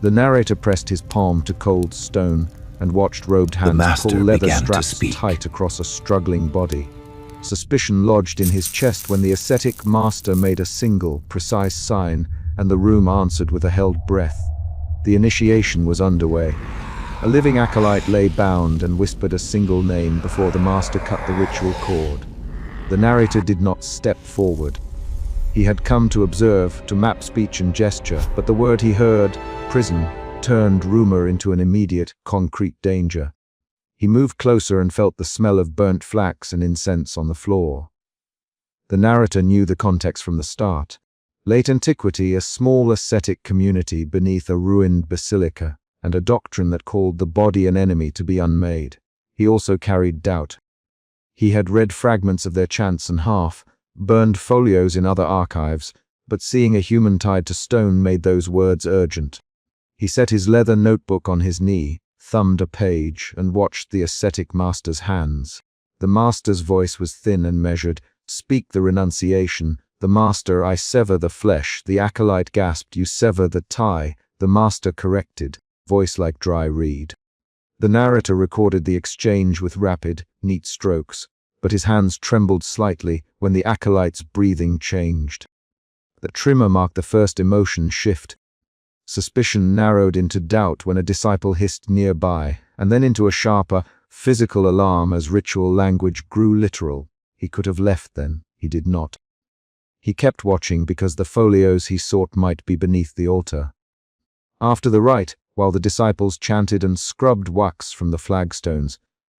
The narrator pressed his palm to cold stone and watched robed hands pull leather straps tight across a struggling body. Suspicion lodged in his chest when the ascetic master made a single, precise sign, and the room answered with a held breath. The initiation was underway. A living acolyte lay bound and whispered a single name before the master cut the ritual cord. The narrator did not step forward. He had come to observe, to map speech and gesture, but the word he heard, prison, turned rumor into an immediate, concrete danger. He moved closer and felt the smell of burnt flax and incense on the floor. The narrator knew the context from the start. Late antiquity, a small ascetic community beneath a ruined basilica, and a doctrine that called the body an enemy to be unmade. He also carried doubt. He had read fragments of their chants and burned folios in other archives, but seeing a human tied to stone made those words urgent. He set his leather notebook on his knee, thumbed a page, and watched the ascetic master's hands. The master's voice was thin and measured. "Speak the renunciation." "The master, I sever the flesh." The acolyte gasped, "You sever the tie." The master corrected, voice like dry reed. The narrator recorded the exchange with rapid, neat strokes, but his hands trembled slightly when the acolyte's breathing changed. The tremor marked the first emotion shift. Suspicion narrowed into doubt when a disciple hissed nearby, and then into a sharper, physical alarm as ritual language grew literal. He could have left then. He did not. He kept watching because the folios he sought might be beneath the altar. After the rite, while the disciples chanted and scrubbed wax from the flagstones,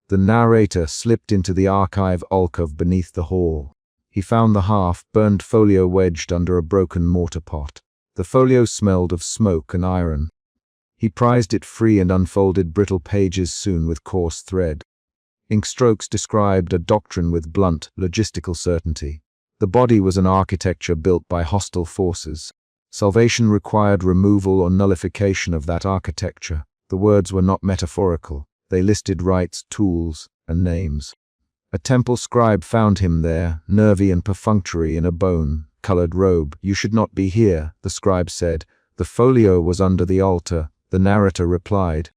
the narrator slipped into the archive alcove beneath the hall. He found the half-burned folio wedged under a broken mortar pot. The folio smelled of smoke and iron. He prized it free and unfolded brittle pages soon with coarse thread. Inkstrokes described a doctrine with blunt, logistical certainty. The body was an architecture built by hostile forces. Salvation required removal or nullification of that architecture. The words were not metaphorical. They listed rites, tools, and names. A temple scribe found him there, nervy and perfunctory in a bone-colored robe. "You should not be here," the scribe said. "The folio was under the altar," the narrator replied.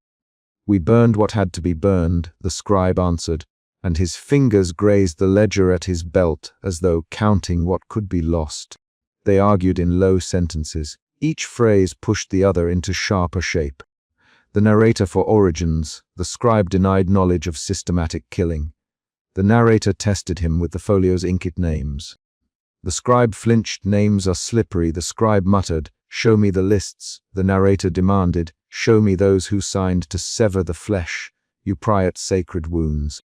"We burned what had to be burned," the scribe answered, and his fingers grazed the ledger at his belt as though counting what could be lost. They argued in low sentences. Each phrase pushed the other into sharper shape. The narrator for origins, the scribe denied knowledge of systematic killing. The narrator tested him with the folio's inked names. The scribe flinched. "Names are slippery," the scribe muttered. "Show me the lists." The narrator demanded. "Show me those who signed to sever the flesh. You pry at sacred wounds."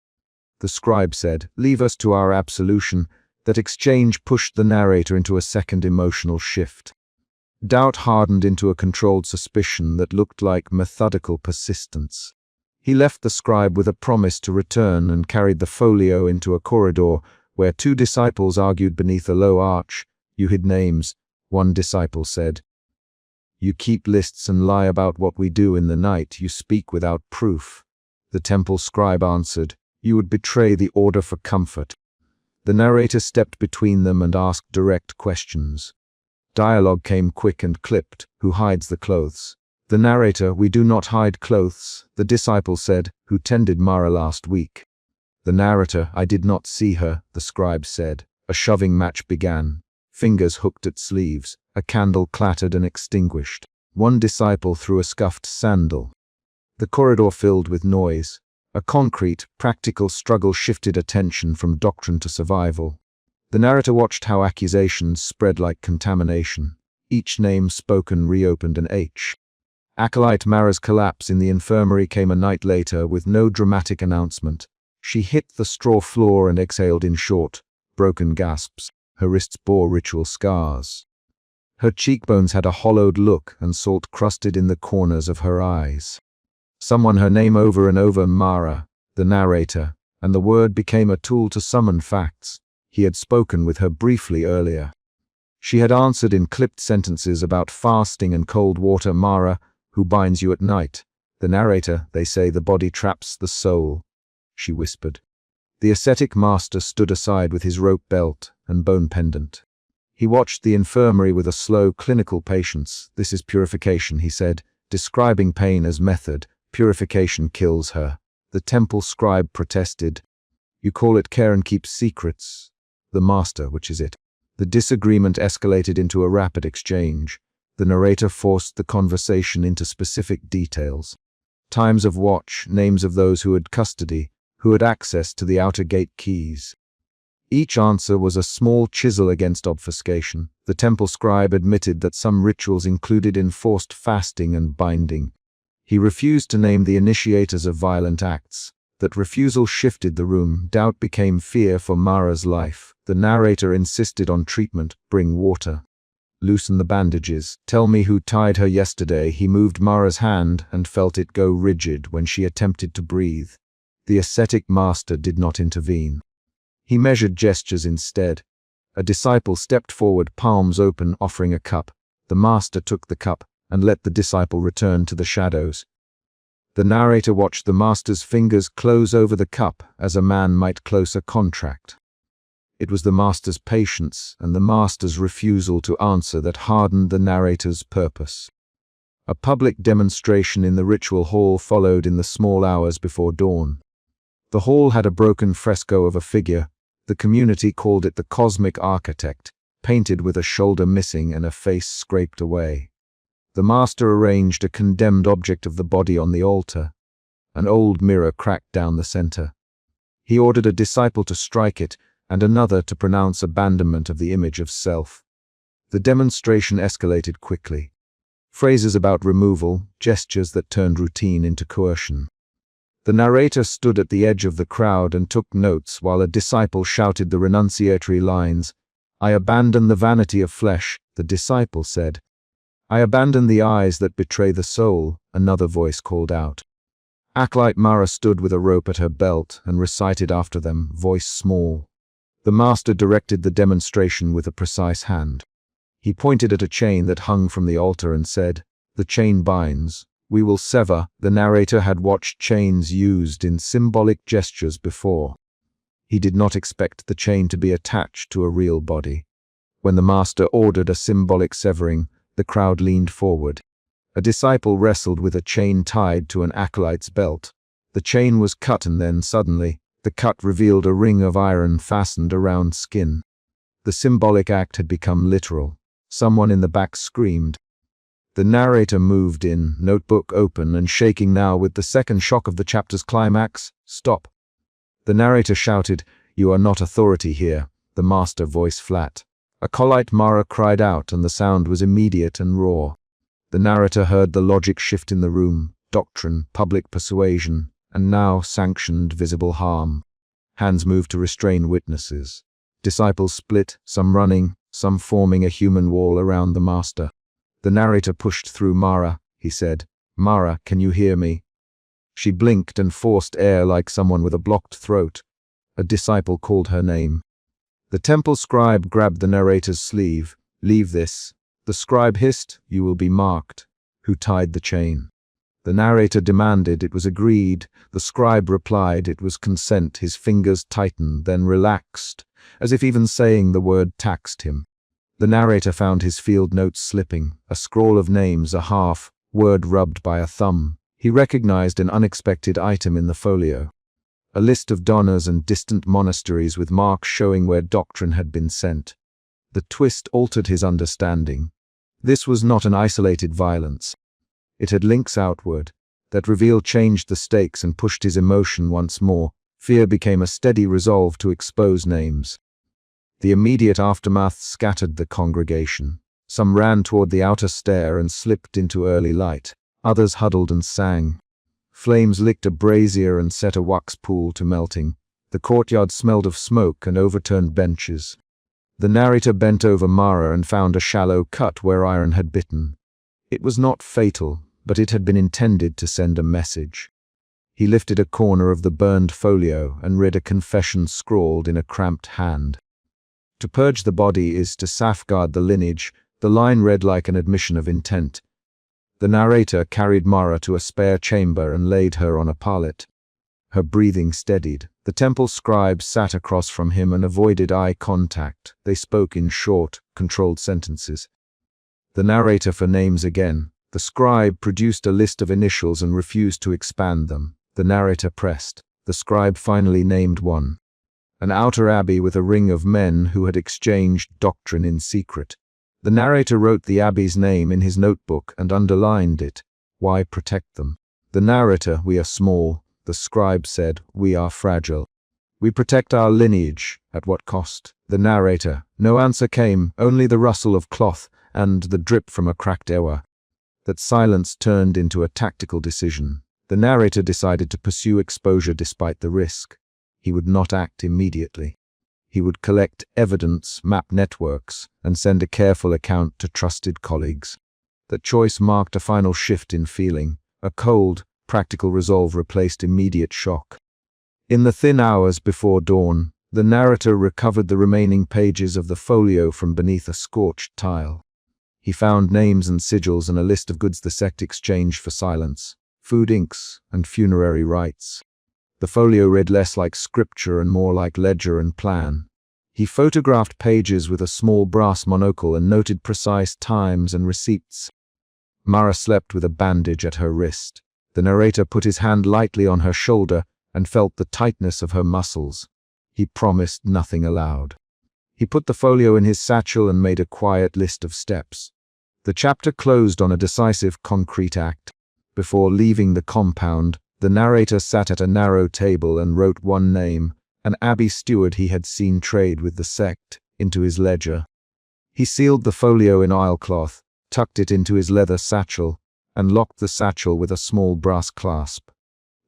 The scribe said, "Leave us to our absolution." That exchange pushed the narrator into a second emotional shift. Doubt hardened into a controlled suspicion that looked like methodical persistence. He left the scribe with a promise to return and carried the folio into a corridor where two disciples argued beneath a low arch. "You hid names," one disciple said. "You keep lists and lie about what we do in the night. You speak without proof." The temple scribe answered, "You would betray the order for comfort." The narrator stepped between them and asked direct questions. Dialogue came quick and clipped. "Who hides the clothes?" The narrator, "We do not hide clothes." The disciple said, "Who tended Mara last week?" The narrator, "I did not see her," the scribe said. A shoving match began. Fingers hooked at sleeves. A candle clattered and extinguished. One disciple threw a scuffed sandal. The corridor filled with noise. A concrete, practical struggle shifted attention from doctrine to survival. The narrator watched how accusations spread like contamination. Each name spoken reopened an H. Acolyte Mara's collapse in the infirmary came a night later with no dramatic announcement. She hit the straw floor and exhaled in short, broken gasps. Her wrists bore ritual scars. Her cheekbones had a hollowed look and salt crusted in the corners of her eyes. Someone her name over and over, Mara, the narrator, and the word became a tool to summon facts. He had spoken with her briefly earlier. She had answered in clipped sentences about fasting and cold water. "Mara, who binds you at night?" The narrator, "They say the body traps the soul," she whispered. The ascetic master stood aside with his rope belt and bone pendant. He watched the infirmary with a slow, clinical patience. "This is purification," he said. describing pain as method, purification kills her. The temple scribe protested. You call it care and keep secrets. The master, which is it? The disagreement escalated into a rapid exchange. The narrator forced the conversation into specific details. Times of watch, names of those who had custody, who had access to the outer gate keys. Each answer was a small chisel against obfuscation. The temple scribe admitted that some rituals included enforced fasting and binding. He refused to name the initiators of violent acts. That refusal shifted the room. Doubt became fear for Mara's life. The narrator insisted on treatment. Bring water. Loosen the bandages. Tell me who tied her yesterday. He moved Mara's hand and felt it go rigid when she attempted to breathe. The ascetic master did not intervene. He measured gestures instead. A disciple stepped forward, palms open, offering a cup. The master took the cup and let the disciple return to the shadows. The narrator watched the master's fingers close over the cup as a man might close a contract. It was the master's patience and the master's refusal to answer that hardened the narrator's purpose. A public demonstration in the ritual hall followed in the small hours before dawn. The hall had a broken fresco of a figure. The community called it the cosmic architect, painted with a shoulder missing and a face scraped away. The master arranged a condemned object of the body on the altar. An old mirror cracked down the center. He ordered a disciple to strike it and another to pronounce abandonment of the image of self. The demonstration escalated quickly. Phrases about removal, gestures that turned routine into coercion. The narrator stood at the edge of the crowd and took notes while a disciple shouted the renunciatory lines. I abandon the vanity of flesh, the disciple said. I abandon the eyes that betray the soul, another voice called out. Acolyte Mara stood with a rope at her belt and recited after them, voice small. The master directed the demonstration with a precise hand. He pointed at a chain that hung from the altar and said, The chain binds. We will sever. The narrator had watched chains used in symbolic gestures before. He did not expect the chain to be attached to a real body. When the master ordered a symbolic severing, the crowd leaned forward. A disciple wrestled with a chain tied to an acolyte's belt. The chain was cut and then, suddenly, the cut revealed a ring of iron fastened around skin. The symbolic act had become literal. Someone in the back screamed. The narrator moved in, notebook open and shaking now with the second shock of the chapter's climax. Stop. The narrator shouted, You are not authority here. The master voice flat. Acolyte Mara cried out and the sound was immediate and raw. The narrator heard the logic shift in the room, doctrine, public persuasion, and now sanctioned visible harm. Hands moved to restrain witnesses. Disciples split, some running, some forming a human wall around the master. The narrator pushed through Mara. He said, Mara, can you hear me? She blinked and forced air like someone with a blocked throat. A disciple called her name. The temple scribe grabbed the narrator's sleeve. Leave this. The scribe hissed, You will be marked. Who tied the chain? The narrator demanded. It was agreed. The scribe replied. It was consent. His fingers tightened, then relaxed, as if even saying the word taxed him. The narrator found his field notes slipping, a scroll of names, a half-word rubbed by a thumb. He recognized an unexpected item in the folio. A list of donors and distant monasteries with marks showing where doctrine had been sent. The twist altered his understanding. This was not an isolated violence. It had links outward. That reveal changed the stakes and pushed his emotion once more. Fear became a steady resolve to expose names. The immediate aftermath scattered the congregation. Some ran toward the outer stair and slipped into early light. Others huddled and sang. Flames licked a brazier and set a wax pool to melting. The courtyard smelled of smoke and overturned benches. The narrator bent over Mara and found a shallow cut where iron had bitten. It was not fatal, but it had been intended to send a message. He lifted a corner of the burned folio and read a confession scrawled in a cramped hand. To purge the body is to safeguard the lineage. The line read like an admission of intent. The narrator carried Mara to a spare chamber and laid her on a pallet. Her breathing steadied. The temple scribe sat across from him and avoided eye contact. They spoke in short, controlled sentences. The narrator for names again. The scribe produced a list of initials and refused to expand them. The narrator pressed. The scribe finally named one. An outer abbey with a ring of men who had exchanged doctrine in secret. The narrator wrote the abbey's name in his notebook and underlined it. Why protect them? The narrator, we are small. The scribe said, we are fragile. We protect our lineage. At what cost? The narrator. No answer came, only the rustle of cloth and the drip from a cracked ewer. That silence turned into a tactical decision. The narrator decided to pursue exposure despite the risk. He would not act immediately. He would collect evidence, map networks, and send a careful account to trusted colleagues. That choice marked a final shift in feeling. A cold, practical resolve replaced immediate shock. In the thin hours before dawn, the narrator recovered the remaining pages of the folio from beneath a scorched tile. He found names and sigils and a list of goods the sect exchanged for silence, food inks, and funerary rites. The folio read less like scripture and more like ledger and plan. He photographed pages with a small brass monocle and noted precise times and receipts. Mara slept with a bandage at her wrist. The narrator put his hand lightly on her shoulder and felt the tightness of her muscles. He promised nothing aloud. He put the folio in his satchel and made a quiet list of steps. The chapter closed on a decisive concrete act. Before leaving the compound, the narrator sat at a narrow table and wrote one name, an abbey steward he had seen trade with the sect, into his ledger. He sealed the folio in oilcloth, tucked it into his leather satchel, and locked the satchel with a small brass clasp.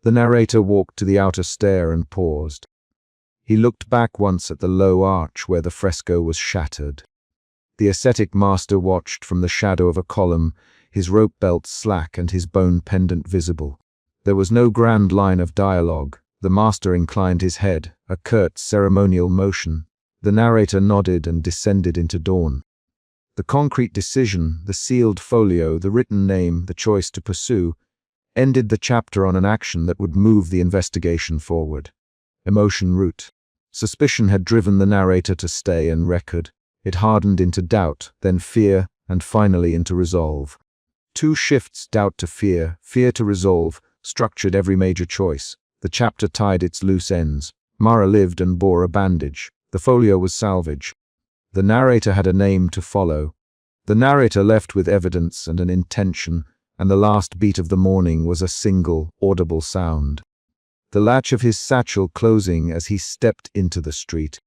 The narrator walked to the outer stair and paused. He looked back once at the low arch where the fresco was shattered. The ascetic master watched from the shadow of a column, his rope belt slack and his bone pendant visible. There was no grand line of dialogue. The master inclined his head, a curt ceremonial motion. The narrator nodded and descended into dawn. The concrete decision, the sealed folio, the written name, the choice to pursue, ended the chapter on an action that would move the investigation forward. Emotion root. Suspicion had driven the narrator to stay and record. It hardened into doubt, then fear, and finally into resolve. Two shifts, doubt to fear, fear to resolve, structured every major choice. The chapter tied its loose ends. Mara lived and bore a bandage. The folio was salvage. The narrator had a name to follow. The narrator left with evidence and an intention, and the last beat of the morning was a single, audible sound. The latch of his satchel closing as he stepped into the street.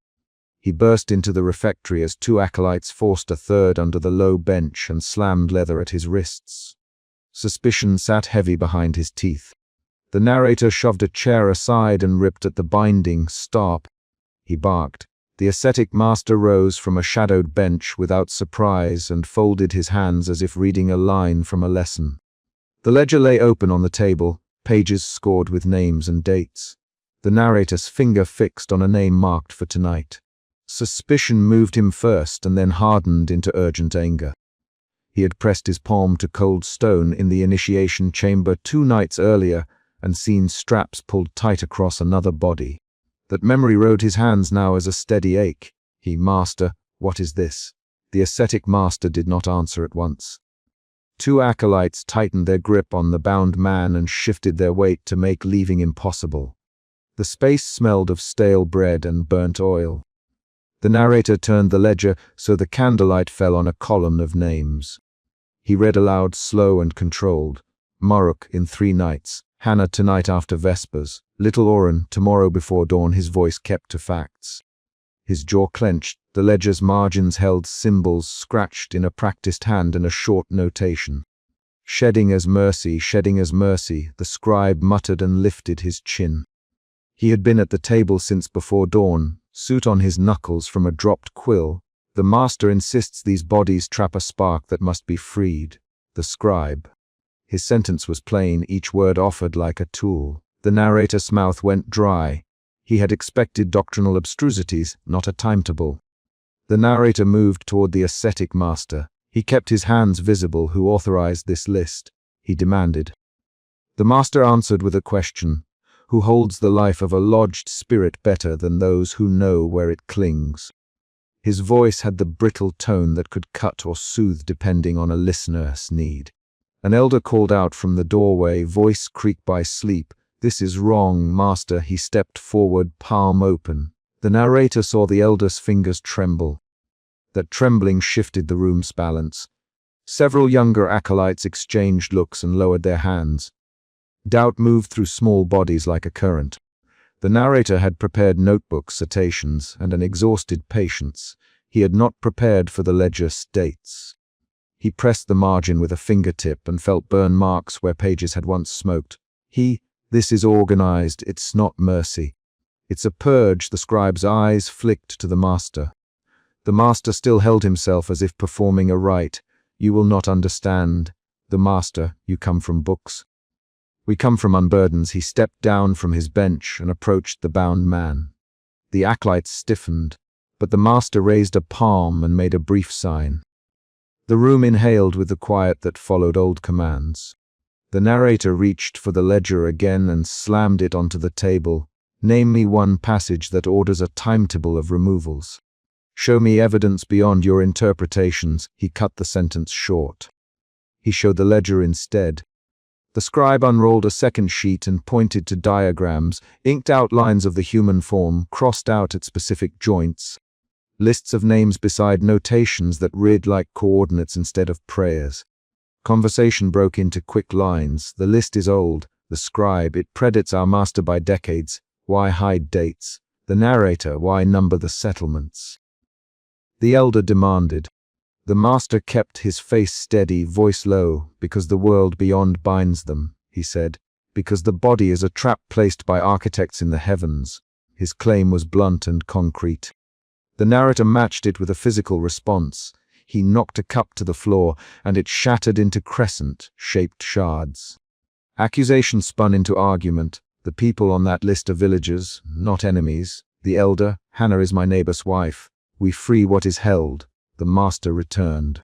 He burst into the refectory as two acolytes forced a third under the low bench and slammed leather at his wrists. Suspicion sat heavy behind his teeth. The narrator shoved a chair aside and ripped at the binding. Stop, he barked. The ascetic master rose from a shadowed bench without surprise and folded his hands as if reading a line from a lesson. The ledger lay open on the table, pages scored with names and dates. The narrator's finger fixed on a name marked for tonight. Suspicion moved him first and then hardened into urgent anger. He had pressed his palm to cold stone in the initiation chamber 2 nights earlier and seen straps pulled tight across another body. That memory rode his hands now as a steady ache. Master, what is this? The ascetic master did not answer at once. 2 acolytes tightened their grip on the bound man and shifted their weight to make leaving impossible. The space smelled of stale bread and burnt oil. The narrator turned the ledger so the candlelight fell on a column of names. He read aloud, slow and controlled. Maruk in 3 nights, Hannah tonight after Vespers, Little Oren tomorrow before dawn. His voice kept to facts. His jaw clenched, the ledger's margins held symbols scratched in a practiced hand and a short notation. Shedding as mercy, the scribe muttered and lifted his chin. He had been at the table since before dawn, suit on his knuckles from a dropped quill. The master insists these bodies trap a spark that must be freed. The scribe. His sentence was plain, each word offered like a tool. The narrator's mouth went dry. He had expected doctrinal abstrusities, not a timetable. The narrator moved toward the ascetic master. He kept his hands visible. Who authorized this list? He demanded. The master answered with a question. Who holds the life of a lodged spirit better than those who know where it clings? His voice had the brittle tone that could cut or soothe depending on a listener's need. An elder called out from the doorway, voice creaked by sleep. "This is wrong, master." He stepped forward, palm open. The narrator saw the elder's fingers tremble. That trembling shifted the room's balance. Several younger acolytes exchanged looks and lowered their hands. Doubt moved through small bodies like a current. The narrator had prepared notebooks, citations, and an exhausted patience. He had not prepared for the ledger's dates. He pressed the margin with a fingertip and felt burn marks where pages had once smoked. "This is organized, it's not mercy. It's a purge." The scribe's eyes flicked to the master. The master still held himself as if performing a rite. "You will not understand." "The master, you come from books." "We come from unburdens." He stepped down from his bench and approached the bound man. The acolytes stiffened, but the master raised a palm and made a brief sign. The room inhaled with the quiet that followed old commands. The narrator reached for the ledger again and slammed it onto the table. "Name me one passage that orders a timetable of removals. Show me evidence beyond your interpretations." He cut the sentence short. He showed the ledger instead. The scribe unrolled a second sheet and pointed to diagrams, inked outlines of the human form, crossed out at specific joints. Lists of names beside notations that read like coordinates instead of prayers. Conversation broke into quick lines. "The list is old." The scribe: "It predates our master by decades. Why hide dates?" The narrator: "Why number the settlements?" The elder demanded. The master kept his face steady, voice low. "Because the world beyond binds them," he said. "Because the body is a trap placed by architects in the heavens." His claim was blunt and concrete. The narrator matched it with a physical response. He knocked a cup to the floor, and it shattered into crescent-shaped shards. Accusation spun into argument. "The people on that list are villagers, not enemies." The elder: "Hannah is my neighbor's wife. We free what is held." The master returned.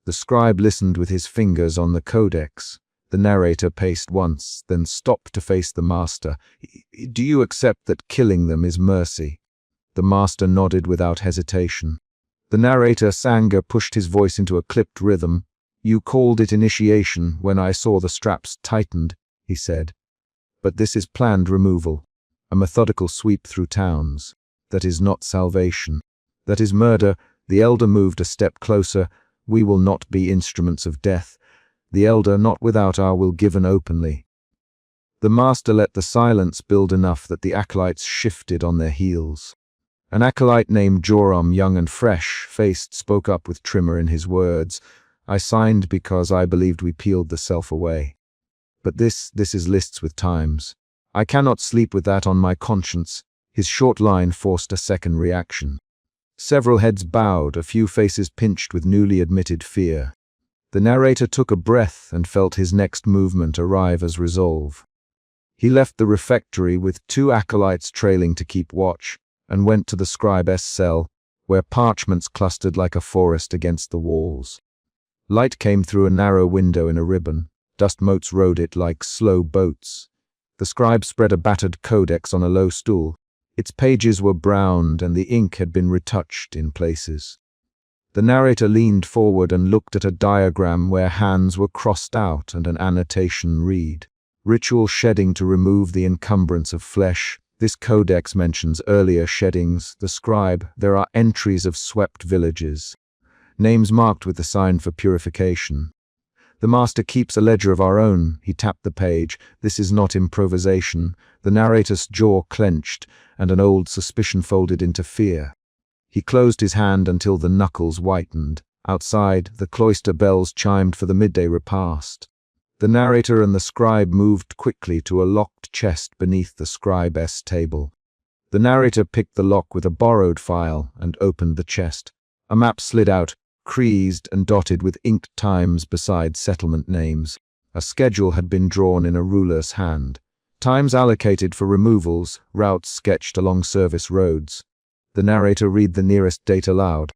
The scribe listened with his fingers on the codex. The narrator paced once, then stopped to face the master. "Do you accept that killing them is mercy?" The master nodded without hesitation. The narrator, Sanger, pushed his voice into a clipped rhythm. "You called it initiation when I saw the straps tightened," he said. "But this is planned removal, a methodical sweep through towns. That is not salvation. That is murder." The elder moved a step closer. "We will not be instruments of death. The elder, not without our will given openly." The master let the silence build enough that the acolytes shifted on their heels. An acolyte named Joram, young and fresh-faced, spoke up with tremor in his words. "I signed because I believed we peeled the self away. But this is lists with times. I cannot sleep with that on my conscience." His short line forced a second reaction. Several heads bowed, a few faces pinched with newly admitted fear. The narrator took a breath and felt his next movement arrive as resolve. He left the refectory with 2 acolytes trailing to keep watch, and went to the scribe's cell, where parchments clustered like a forest against the walls. Light came through a narrow window in a ribbon. Dust motes rode it like slow boats. The scribe spread a battered codex on a low stool. Its pages were browned and the ink had been retouched in places. The narrator leaned forward and looked at a diagram where hands were crossed out and an annotation read, "Ritual shedding to remove the encumbrance of flesh." This codex mentions earlier sheddings. The scribe: "There are entries of swept villages. Names marked with the sign for purification." The master: "Keeps a ledger of our own." He tapped the page. "This is not improvisation." The narrator's jaw clenched, and an old suspicion folded into fear. He closed his hand until the knuckles whitened. Outside, the cloister bells chimed for the midday repast. The narrator and the scribe moved quickly to a locked chest beneath the scribe's table. The narrator picked the lock with a borrowed file and opened the chest. A map slid out, creased and dotted with inked times beside settlement names. A schedule had been drawn in a ruler's hand. Times allocated for removals, routes sketched along service roads. The narrator read the nearest date aloud.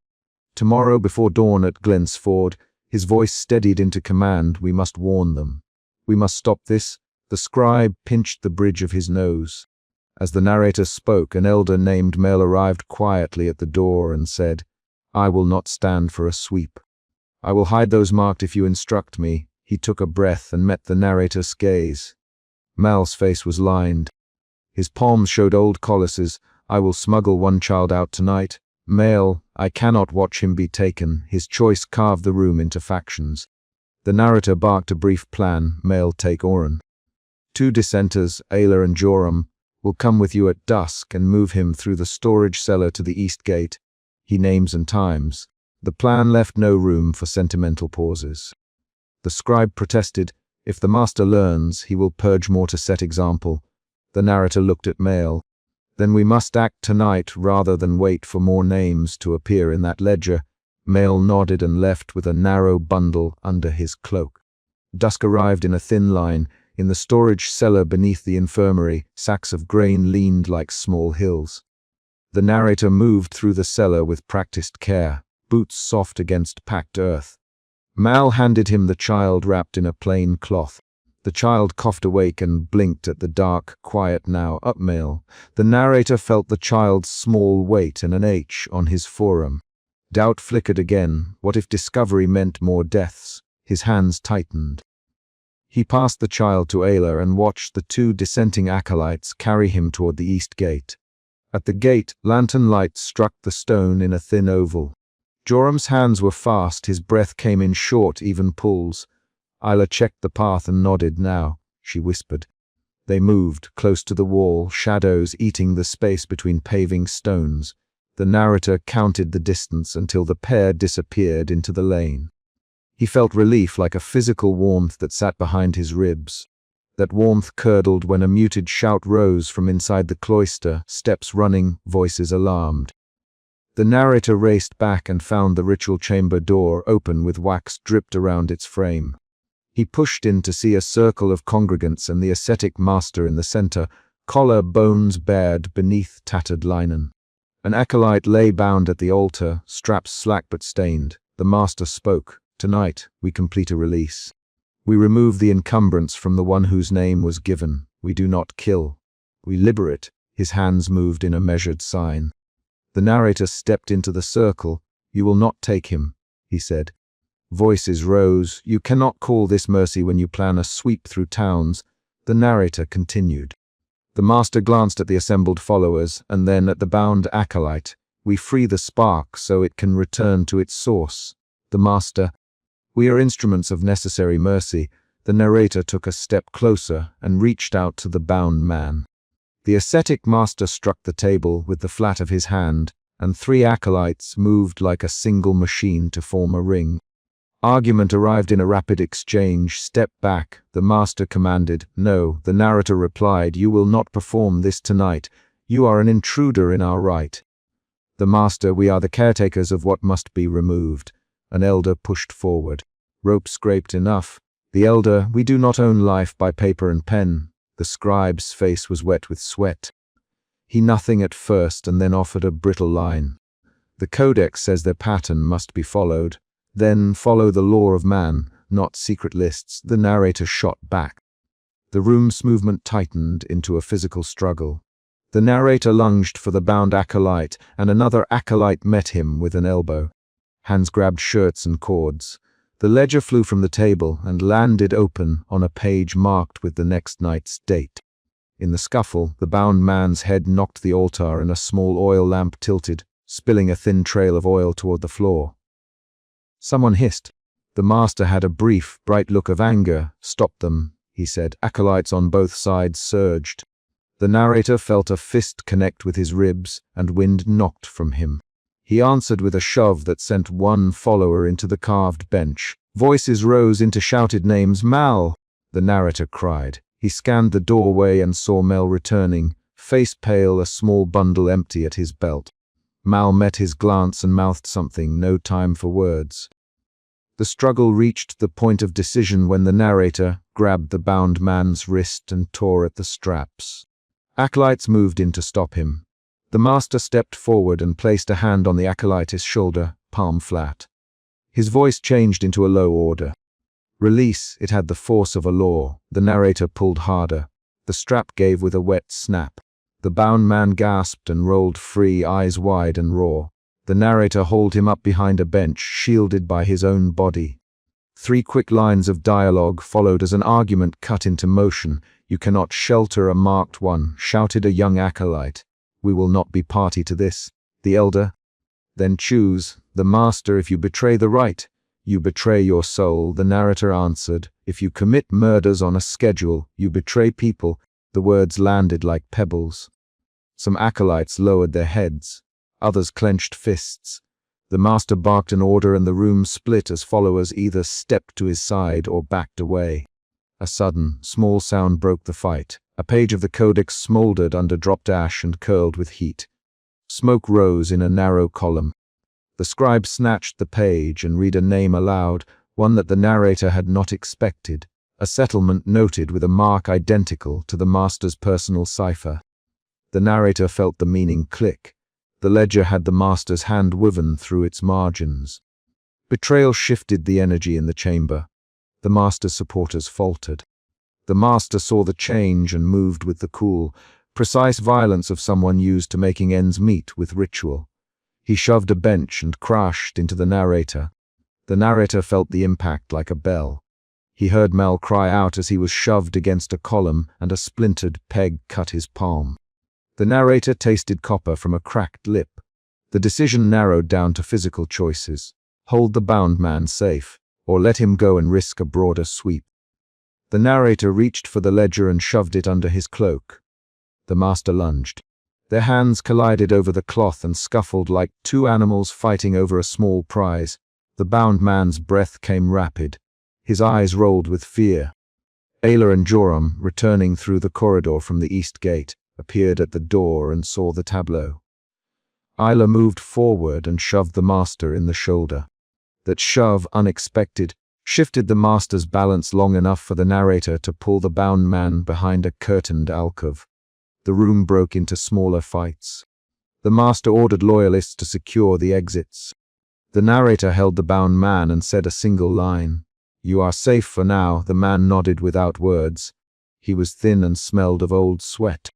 "Tomorrow before dawn at Glens Ford." His voice steadied into command. "We must warn them. We must stop this." The scribe pinched the bridge of his nose. As the narrator spoke, an elder named Mel arrived quietly at the door and said, "I will not stand for a sweep. I will hide those marked if you instruct me." He took a breath and met the narrator's gaze. Mal's face was lined. His palms showed old codices. I will smuggle one child out tonight. Male, I cannot watch him be taken. His choice carved the room into factions. The narrator barked a brief plan. Male, take Oren. 2 dissenters, Ayla and Joram, will come with you at dusk and move him through the storage cellar to the east gate. He names and times. The plan left no room for sentimental pauses. The scribe protested, if the master learns, he will purge more to set example. The narrator looked at Male. Then we must act tonight rather than wait for more names to appear in that ledger. Male nodded and left with a narrow bundle under his cloak. Dusk arrived in a thin line. In the storage cellar beneath the infirmary, sacks of grain leaned like small hills. The narrator moved through the cellar with practiced care, boots soft against packed earth. Mal handed him the child wrapped in a plain cloth. The child coughed awake and blinked at the dark, quiet now up Mal. The narrator felt the child's small weight and an H on his forearm. Doubt flickered again. What if discovery meant more deaths? His hands tightened. He passed the child to Ayla and watched the 2 dissenting acolytes carry him toward the east gate. At the gate, lantern lights struck the stone in a thin oval. Joram's hands were fast, his breath came in short, even pulls. Ayla checked the path and nodded. Now, she whispered. They moved, close to the wall, shadows eating the space between paving stones. The narrator counted the distance until the pair disappeared into the lane. He felt relief, like a physical warmth that sat behind his ribs. That warmth curdled when a muted shout rose from inside the cloister, steps running, voices alarmed. The narrator raced back and found the ritual chamber door open with wax dripped around its frame. He pushed in to see a circle of congregants and the ascetic master in the center, collar bones bared beneath tattered linen. An acolyte lay bound at the altar, straps slack but stained. The master spoke. Tonight, we complete a release. We remove the encumbrance from the one whose name was given. We do not kill. We liberate. His hands moved in a measured sign. The narrator stepped into the circle. You will not take him, he said. Voices rose. You cannot call this mercy when you plan a sweep through towns. The narrator continued. The master glanced at the assembled followers and then at the bound acolyte. We free the spark so it can return to its source. The master. We are instruments of necessary mercy. The narrator took a step closer and reached out to the bound man. The ascetic master struck the table with the flat of his hand, and 3 acolytes moved like a single machine to form a ring. Argument arrived in a rapid exchange. Step back, the master commanded. No, the narrator replied, you will not perform this tonight. You are an intruder in our right. The master, we are the caretakers of what must be removed. An elder pushed forward. Rope scraped enough. The elder, we do not own life by paper and pen. The scribe's face was wet with sweat. He nothing at first and then offered a brittle line. The codex says their pattern must be followed. Then follow the law of man, not secret lists. The narrator shot back. The room's movement tightened into a physical struggle. The narrator lunged for the bound acolyte, and another acolyte met him with an elbow. Hands grabbed shirts and cords. The ledger flew from the table and landed open on a page marked with the next night's date. In the scuffle, the bound man's head knocked the altar and a small oil lamp tilted, spilling a thin trail of oil toward the floor. Someone hissed. The master had a brief, bright look of anger. Stop them, he said. Acolytes on both sides surged. The narrator felt a fist connect with his ribs, and wind knocked from him. He answered with a shove that sent one follower into the carved bench. Voices rose into shouted names. Mal! The narrator cried. He scanned the doorway and saw Mel returning, face pale, a small bundle empty at his belt. Mal met his glance and mouthed something, no time for words. The struggle reached the point of decision when the narrator grabbed the bound man's wrist and tore at the straps. Acolytes moved in to stop him. The master stepped forward and placed a hand on the acolyte's shoulder, palm flat. His voice changed into a low order. Release, it had the force of a law. The narrator pulled harder. The strap gave with a wet snap. The bound man gasped and rolled free, eyes wide and raw. The narrator hauled him up behind a bench, shielded by his own body. 3 quick lines of dialogue followed as an argument cut into motion. "You cannot shelter a marked one," shouted a young acolyte. "We will not be party to this." The elder, "Then choose the master. If you betray the right, you betray your soul," the narrator answered. "If you commit murders on a schedule, you betray people." The words landed like pebbles. Some acolytes lowered their heads. Others clenched fists. The master barked an order and the room split as followers either stepped to his side or backed away. A sudden, small sound broke the fight. A page of the codex smoldered under dropped ash and curled with heat. Smoke rose in a narrow column. The scribe snatched the page and read a name aloud, one that the narrator had not expected, a settlement noted with a mark identical to the master's personal cipher. The narrator felt the meaning click. The ledger had the master's hand woven through its margins. Betrayal shifted the energy in the chamber. The master's supporters faltered. The master saw the change and moved with the cool, precise violence of someone used to making ends meet with ritual. He shoved a bench and crashed into the narrator. The narrator felt the impact like a bell. He heard Mel cry out as he was shoved against a column and a splintered peg cut his palm. The narrator tasted copper from a cracked lip. The decision narrowed down to physical choices. Hold the bound man safe, or let him go and risk a broader sweep. The narrator reached for the ledger and shoved it under his cloak. The master lunged. Their hands collided over the cloth and scuffled like 2 animals fighting over a small prize. The bound man's breath came rapid. His eyes rolled with fear. Ayla and Joram, returning through the corridor from the east gate, appeared at the door and saw the tableau. Ayla moved forward and shoved the master in the shoulder. That shove, unexpected, shifted the master's balance long enough for the narrator to pull the bound man behind a curtained alcove. The room broke into smaller fights. The master ordered loyalists to secure the exits. The narrator held the bound man and said a single line. "You are safe for now." The man nodded without words. He was thin and smelled of old sweat.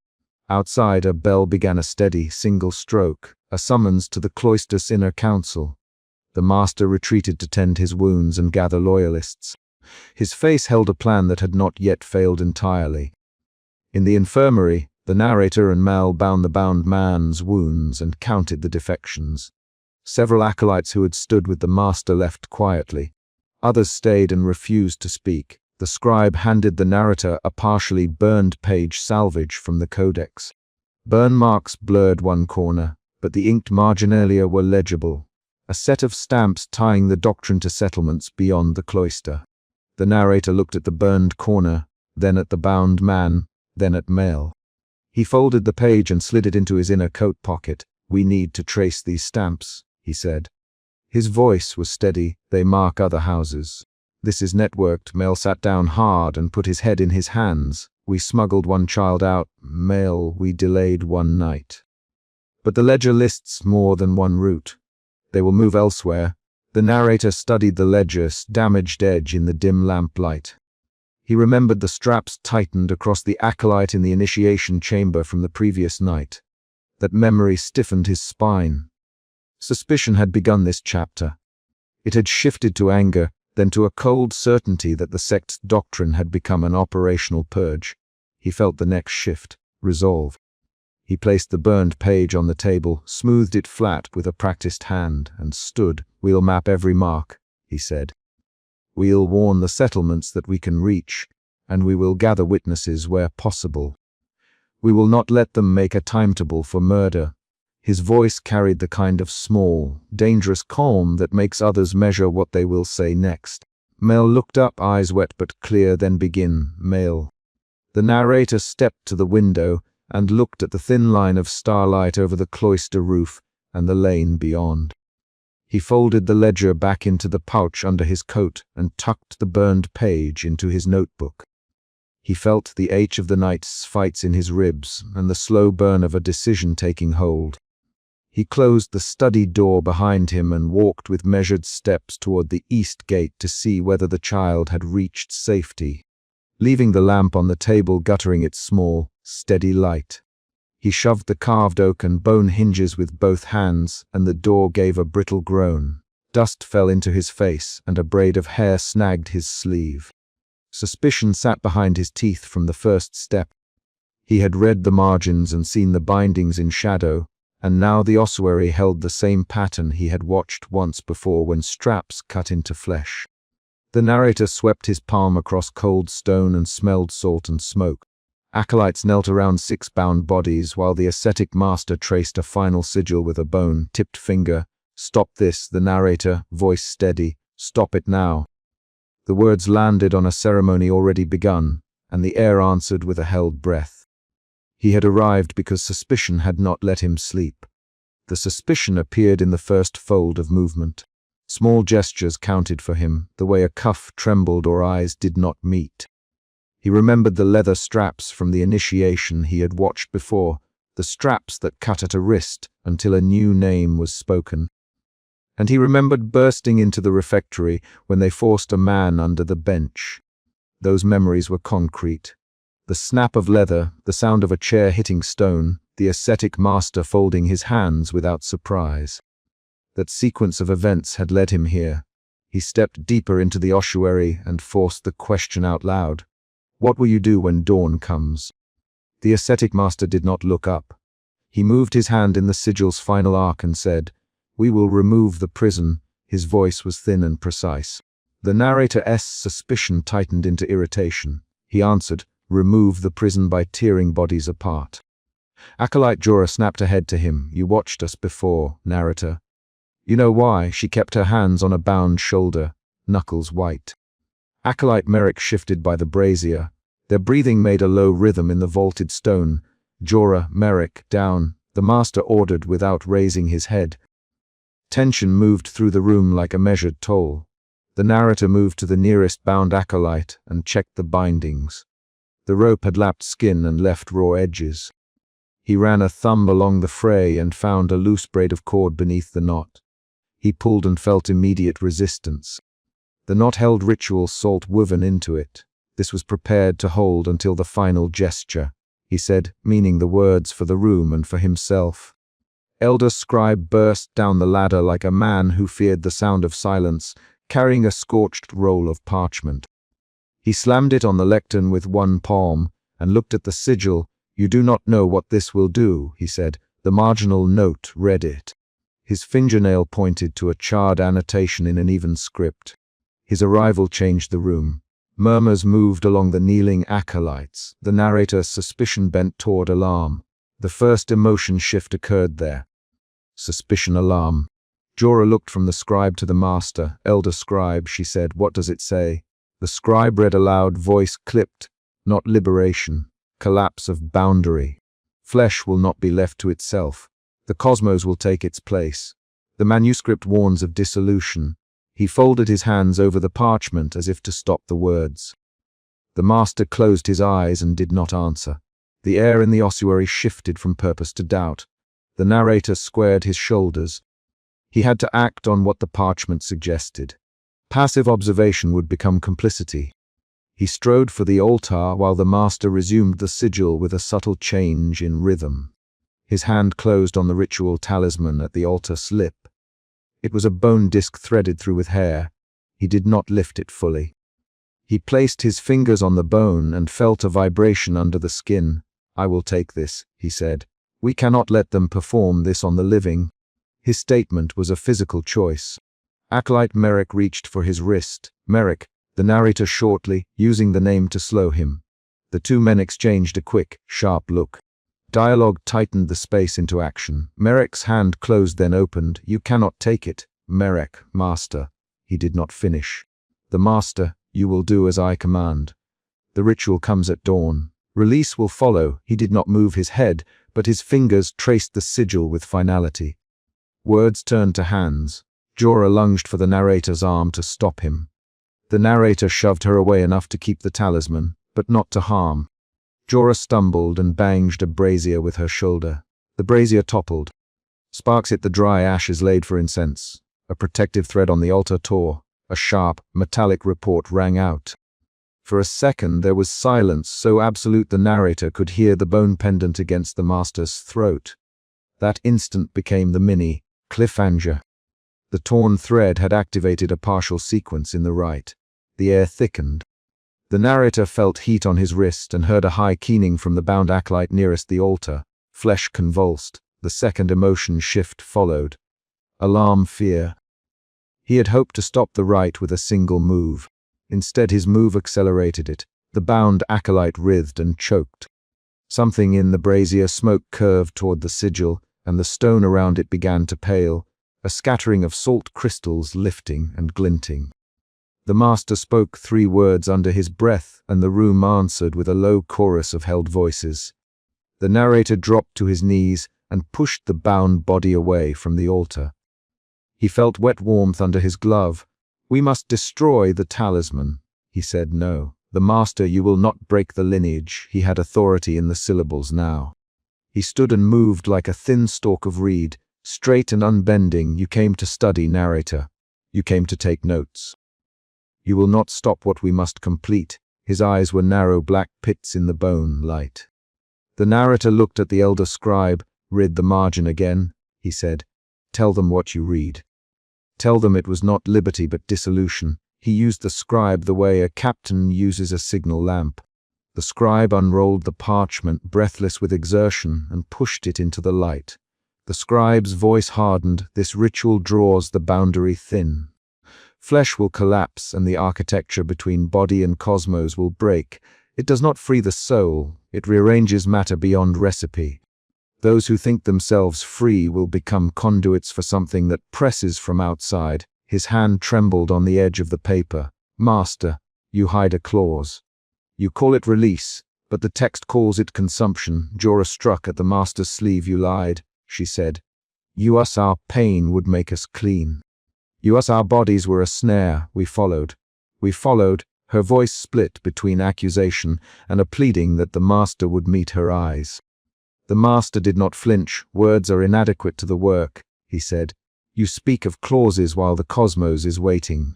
Outside, a bell began a steady, single stroke, a summons to the cloister's inner council. The master retreated to tend his wounds and gather loyalists. His face held a plan that had not yet failed entirely. In the infirmary, the narrator and Mel bound the bound man's wounds and counted the defections. Several acolytes who had stood with the master left quietly. Others stayed and refused to speak. The scribe handed the narrator a partially burned page salvage from the codex. Burn marks blurred one corner, but the inked marginalia were legible, a set of stamps tying the doctrine to settlements beyond the cloister. The narrator looked at the burned corner, then at the bound man, then at Mel. He folded the page and slid it into his inner coat pocket. "We need to trace these stamps," he said. His voice was steady. "They mark other houses. This is networked." Mel sat down hard and put his head in his hands. "We smuggled one child out. Mel, we delayed one night. But the ledger lists more than one route. They will move elsewhere." The narrator studied the ledger's damaged edge in the dim lamplight. He remembered the straps tightened across the acolyte in the initiation chamber from the previous night. That memory stiffened his spine. Suspicion had begun this chapter. It had shifted to anger, then to a cold certainty that the sect's doctrine had become an operational purge. He felt the next shift, resolve. He placed the burned page on the table, smoothed it flat with a practiced hand, and stood. "We'll map every mark," he said. "We'll warn the settlements that we can reach, and we will gather witnesses where possible. We will not let them make a timetable for murder." His voice carried the kind of small, dangerous calm that makes others measure what they will say next. Mel looked up, eyes wet but clear. "Then begin, Mel." The narrator stepped to the window and looked at the thin line of starlight over the cloister roof and the lane beyond. He folded the ledger back into the pouch under his coat and tucked the burned page into his notebook. He felt the ache of the night's fights in his ribs and the slow burn of a decision taking hold. He closed the study door behind him and walked with measured steps toward the east gate to see whether the child had reached safety, leaving the lamp on the table guttering its small, steady light. He shoved the carved oak and bone hinges with both hands, and the door gave a brittle groan. Dust fell into his face, and a braid of hair snagged his sleeve. Suspicion sat behind his teeth from the first step. He had read the margins and seen the bindings in shadow, and now the ossuary held the same pattern he had watched once before when straps cut into flesh. The narrator swept his palm across cold stone and smelled salt and smoke. Acolytes knelt around 6 bound bodies while the ascetic master traced a final sigil with a bone-tipped finger. "Stop this," the narrator, voice steady. "Stop it now." The words landed on a ceremony already begun, and the air answered with a held breath. He had arrived because suspicion had not let him sleep. The suspicion appeared in the first fold of movement. Small gestures counted for him, the way a cuff trembled or eyes did not meet. He remembered the leather straps from the initiation he had watched before, the straps that cut at a wrist until a new name was spoken. And he remembered bursting into the refectory when they forced a man under the bench. Those memories were concrete. The snap of leather, the sound of a chair hitting stone, the ascetic master folding his hands without surprise. That sequence of events had led him here. He stepped deeper into the ossuary and forced the question out loud. "What will you do when dawn comes?" The ascetic master did not look up. He moved his hand in the sigil's final arc and said, "We will remove the prison." His voice was thin and precise. The narrator's suspicion tightened into irritation. He answered, "Remove the prison by tearing bodies apart." Acolyte Jorah snapped ahead to him. "You watched us before, narrator." "You know why?" She kept her hands on a bound shoulder, knuckles white. Acolyte Merrick shifted by the brazier. Their breathing made a low rhythm in the vaulted stone. "Jorah, Merrick, down," the master ordered without raising his head. Tension moved through the room like a measured toll. The narrator moved to the nearest bound acolyte and checked the bindings. The rope had lapped skin and left raw edges. He ran a thumb along the fray and found a loose braid of cord beneath the knot. He pulled and felt immediate resistance. The knot held ritual salt woven into it. This was prepared to hold until the final gesture, he said, meaning the words for the room and for himself. Elder Scribe burst down the ladder like a man who feared the sound of silence, carrying a scorched roll of parchment. He slammed it on the lectern with one palm and looked at the sigil. "You do not know what this will do," he said. The marginal note read it. His fingernail pointed to a charred annotation in an even script. His arrival changed the room. Murmurs moved along the kneeling acolytes. The narrator's suspicion bent toward alarm. The first emotion shift occurred there. Suspicion, alarm. Jorah looked from the scribe to the master. "Elder Scribe," she said, "what does it say?" The scribe read aloud, voice clipped. "Not liberation. Collapse of boundary. Flesh will not be left to itself. The cosmos will take its place. The manuscript warns of dissolution." He folded his hands over the parchment as if to stop the words. The master closed his eyes and did not answer. The air in the ossuary shifted from purpose to doubt. The narrator squared his shoulders. He had to act on what the parchment suggested. Passive observation would become complicity. He strode for the altar while the master resumed the sigil with a subtle change in rhythm. His hand closed on the ritual talisman at the altar slip. It was a bone disc threaded through with hair. He did not lift it fully. He placed his fingers on the bone and felt a vibration under the skin. "I will take this," he said. "We cannot let them perform this on the living." His statement was a physical choice. Acolyte Merrick reached for his wrist. "Merrick," the narrator shortly, using the name to slow him. The two men exchanged a quick, sharp look. Dialogue tightened the space into action. Merrick's hand closed, then opened. "You cannot take it." "Merrick, master." He did not finish. "The master, you will do as I command. The ritual comes at dawn. Release will follow." He did not move his head, but his fingers traced the sigil with finality. Words turned to hands. Jorah lunged for the narrator's arm to stop him. The narrator shoved her away enough to keep the talisman, but not to harm. Jorah stumbled and banged a brazier with her shoulder. The brazier toppled. Sparks hit the dry ashes laid for incense. A protective thread on the altar tore. A sharp, metallic report rang out. For a second there was silence so absolute the narrator could hear the bone pendant against the master's throat. That instant became the mini cliffhanger. The torn thread had activated a partial sequence in the right. The air thickened. The narrator felt heat on his wrist and heard a high keening from the bound acolyte nearest the altar. Flesh convulsed. The second emotion shift followed. Alarm, fear. He had hoped to stop the rite with a single move. Instead, his move accelerated it. The bound acolyte writhed and choked. Something in the brazier smoke curved toward the sigil, and the stone around it began to pale, a scattering of salt crystals lifting and glinting. The master spoke 3 words under his breath, and the room answered with a low chorus of held voices. The narrator dropped to his knees and pushed the bound body away from the altar. He felt wet warmth under his glove. "We must destroy the talisman," he said. "No. The master, you will not break the lineage." He had authority in the syllables now. He stood and moved like a thin stalk of reed, straight and unbending. "You came to study, narrator. You came to take notes. You will not stop what we must complete." His eyes were narrow black pits in the bone light. The narrator looked at the elder scribe. "Read the margin again," he said. "Tell them what you read. Tell them it was not liberty but dissolution." He used the scribe the way a captain uses a signal lamp. The scribe unrolled the parchment, breathless with exertion, and pushed it into the light. The scribe's voice hardened. "This ritual draws the boundary thin. Flesh will collapse, and the architecture between body and cosmos will break. It does not free the soul, it rearranges matter beyond recipe. Those who think themselves free will become conduits for something that presses from outside." His hand trembled on the edge of the paper. "Master, you hide a clause. You call it release, but the text calls it consumption." Jorah struck at the master's sleeve. "You lied," she said. "You us our pain would make us clean. You us our bodies were a snare. We followed. We followed." Her voice split between accusation and a pleading that the master would meet her eyes. The master did not flinch. "Words are inadequate to the work," he said. "You speak of clauses while the cosmos is waiting.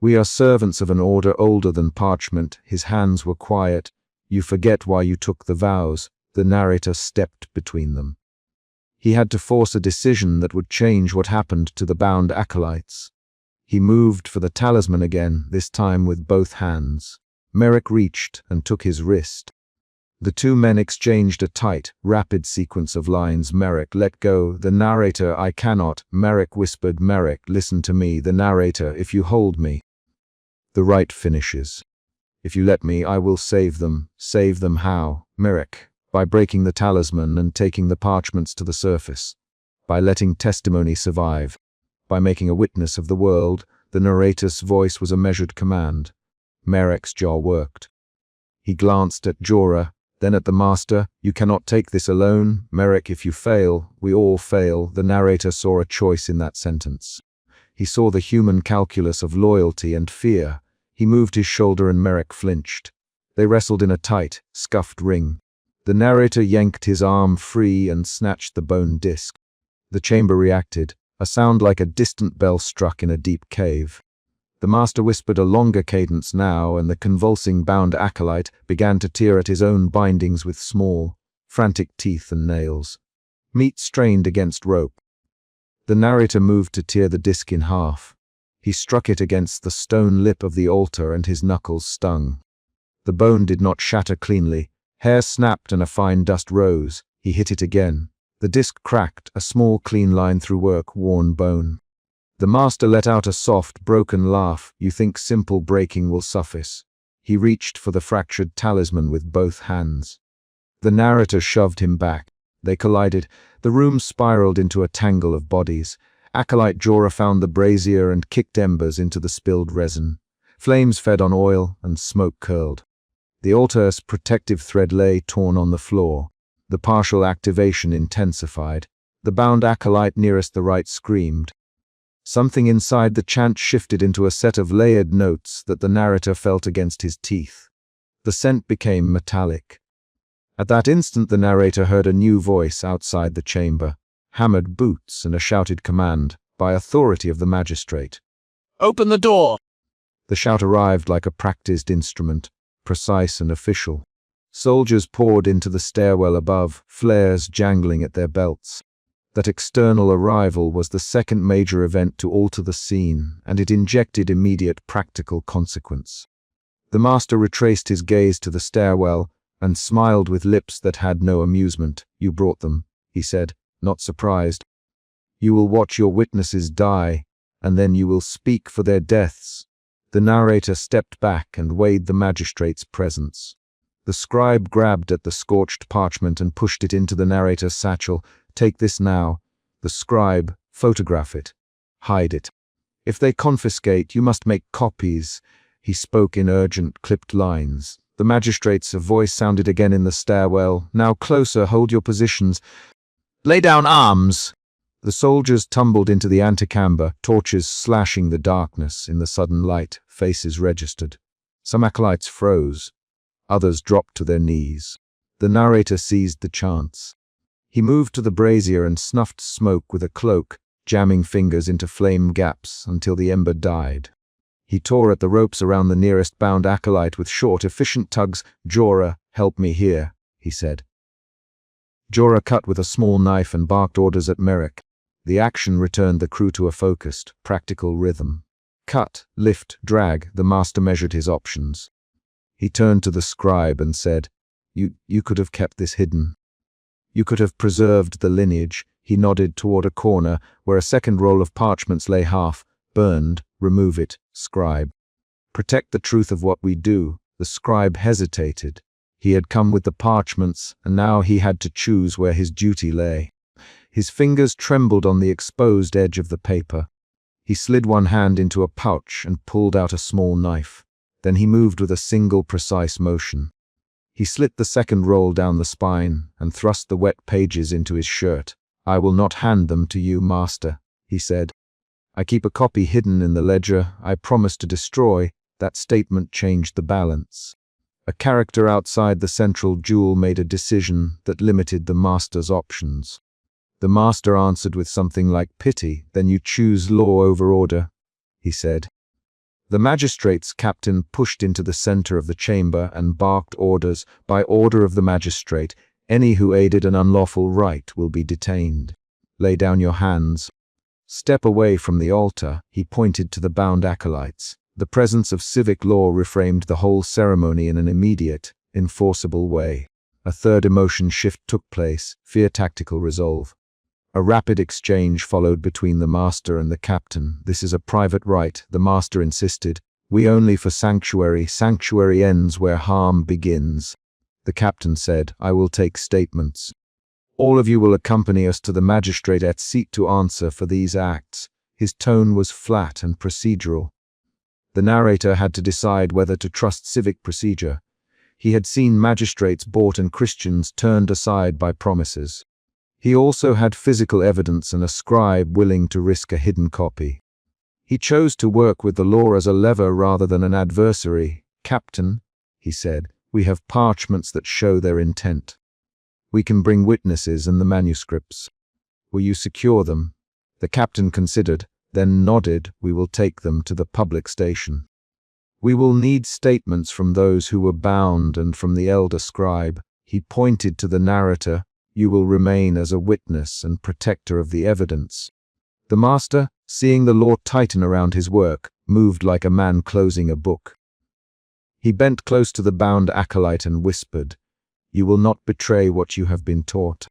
We are servants of an order older than parchment." His hands were quiet. "You forget why you took the vows." The narrator stepped between them. He had to force a decision that would change what happened to the bound acolytes. He moved for the talisman again, this time with both hands. Merrick reached and took his wrist. The 2 men exchanged a tight, rapid sequence of lines. "Merrick, let go." The narrator, "I cannot." Merrick whispered, "Merrick, listen to me." The narrator, "If you hold me, the rite finishes. If you let me, I will save them." "Save them how?" Merrick, "By breaking the talisman and taking the parchments to the surface. By letting testimony survive. By making a witness of the world." The narrator's voice was a measured command. Merrick's jaw worked. He glanced at Jorah, then at the master. "You cannot take this alone. Merrick, if you fail, we all fail." The narrator saw a choice in that sentence. He saw the human calculus of loyalty and fear. He moved his shoulder and Merrick flinched. They wrestled in a tight, scuffed ring. The narrator yanked his arm free and snatched the bone disc. The chamber reacted. A sound like a distant bell struck in a deep cave. The master whispered a longer cadence now, and the convulsing bound acolyte began to tear at his own bindings with small, frantic teeth and nails. Meat strained against rope. The narrator moved to tear the disc in half. He struck it against the stone lip of the altar and his knuckles stung. The bone did not shatter cleanly. Hair snapped and a fine dust rose. He hit it again. The disc cracked, a small clean line through work-worn bone. The master let out a soft, broken laugh. "You think simple breaking will suffice." He reached for the fractured talisman with both hands. The narrator shoved him back. They collided. The room spiraled into a tangle of bodies. Acolyte Jorah found the brazier and kicked embers into the spilled resin. Flames fed on oil and smoke curled. The altar's protective thread lay torn on the floor. The partial activation intensified. The bound acolyte nearest the right screamed. Something inside the chant shifted into a set of layered notes that the narrator felt against his teeth. The scent became metallic. At that instant the narrator heard a new voice outside the chamber. Hammered boots and a shouted command, by authority of the magistrate. "Open the door!" The shout arrived like a practiced instrument, precise and official. Soldiers poured into the stairwell above, flares jangling at their belts. That external arrival was the second major event to alter the scene, and it injected immediate practical consequence. The master retraced his gaze to the stairwell and smiled with lips that had no amusement. "You brought them," he said, not surprised. "You will watch your witnesses die, and then you will speak for their deaths." The narrator stepped back and weighed the magistrate's presence. The scribe grabbed at the scorched parchment and pushed it into the narrator's satchel. "Take this now." The scribe, "Photograph it. Hide it. If they confiscate, you must make copies." He spoke in urgent, clipped lines. The magistrate's voice sounded again in the stairwell. "Now closer, hold your positions. Lay down arms." The soldiers tumbled into the antechamber, torches slashing the darkness. In the sudden light, faces registered. Some acolytes froze. Others dropped to their knees. The narrator seized the chance. He moved to the brazier and snuffed smoke with a cloak, jamming fingers into flame gaps until the ember died. He tore at the ropes around the nearest bound acolyte with short, efficient tugs. "Jorah, help me here," he said. Jorah cut with a small knife and barked orders at Merrick. The action returned the crew to a focused, practical rhythm. Cut, lift, drag, the master measured his options. He turned to the scribe and said, You could have kept this hidden. You could have preserved the lineage." He nodded toward a corner where a second roll of parchments lay half burned. "Remove it, scribe. Protect the truth of what we do." The scribe hesitated. He had come with the parchments, and now he had to choose where his duty lay. His fingers trembled on the exposed edge of the paper. He slid one hand into a pouch and pulled out a small knife. Then he moved with a single precise motion. He slit the second roll down the spine and thrust the wet pages into his shirt. "I will not hand them to you, master," he said. "I keep a copy hidden in the ledger I promised to destroy." That statement changed the balance. A character outside the central jewel made a decision that limited the master's options. The master answered with something like pity. "Then you choose law over order," he said. The magistrate's captain pushed into the center of the chamber and barked orders. "By order of the magistrate, any who aided an unlawful rite will be detained. Lay down your hands. Step away from the altar." He pointed to the bound acolytes. The presence of civic law reframed the whole ceremony in an immediate, enforceable way. A third emotion shift took place, fear, tactical resolve. A rapid exchange followed between the master and the captain. "This is a private rite," the master insisted. "We only for sanctuary. Sanctuary ends where harm begins." The captain said, "I will take statements. All of you will accompany us to the magistrate's seat to answer for these acts." His tone was flat and procedural. The narrator had to decide whether to trust civic procedure. He had seen magistrates bought and Christians turned aside by promises. He also had physical evidence and a scribe willing to risk a hidden copy. He chose to work with the law as a lever rather than an adversary. "Captain," he said, "we have parchments that show their intent. We can bring witnesses and the manuscripts. Will you secure them?" The captain considered, then nodded. "We will take them to the public station. We will need statements from those who were bound and from the elder scribe." He pointed to the narrator. "You will remain as a witness and protector of the evidence." The master, seeing the law tighten around his work, moved like a man closing a book. He bent close to the bound acolyte and whispered, "You will not betray what you have been taught.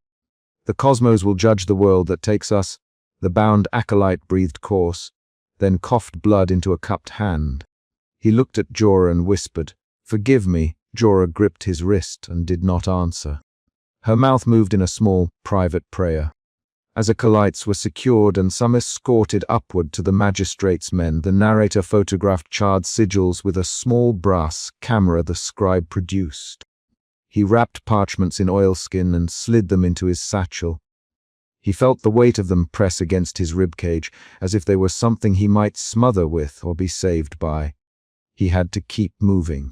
The cosmos will judge the world that takes us." The bound acolyte breathed coarse, then coughed blood into a cupped hand. He looked at Jorah and whispered, "Forgive me." Jorah gripped his wrist and did not answer. Her mouth moved in a small, private prayer. As acolytes were secured and some escorted upward to the magistrate's men, the narrator photographed charred sigils with a small brass camera the scribe produced. He wrapped parchments in oilskin and slid them into his satchel. He felt the weight of them press against his ribcage, as if they were something he might smother with or be saved by. He had to keep moving.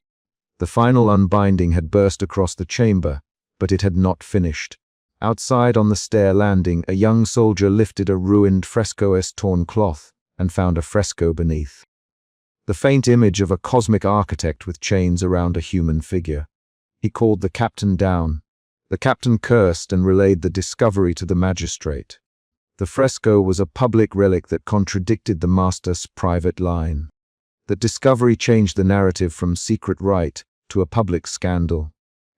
The final unbinding had burst across the chamber, but it had not finished. Outside on the stair landing, a young soldier lifted a ruined fresco's torn cloth and found a fresco beneath. The faint image of a cosmic architect with chains around a human figure. He called the captain down. The captain cursed and relayed the discovery to the magistrate. The fresco was a public relic that contradicted the master's private line. That discovery changed the narrative from secret rite to a public scandal.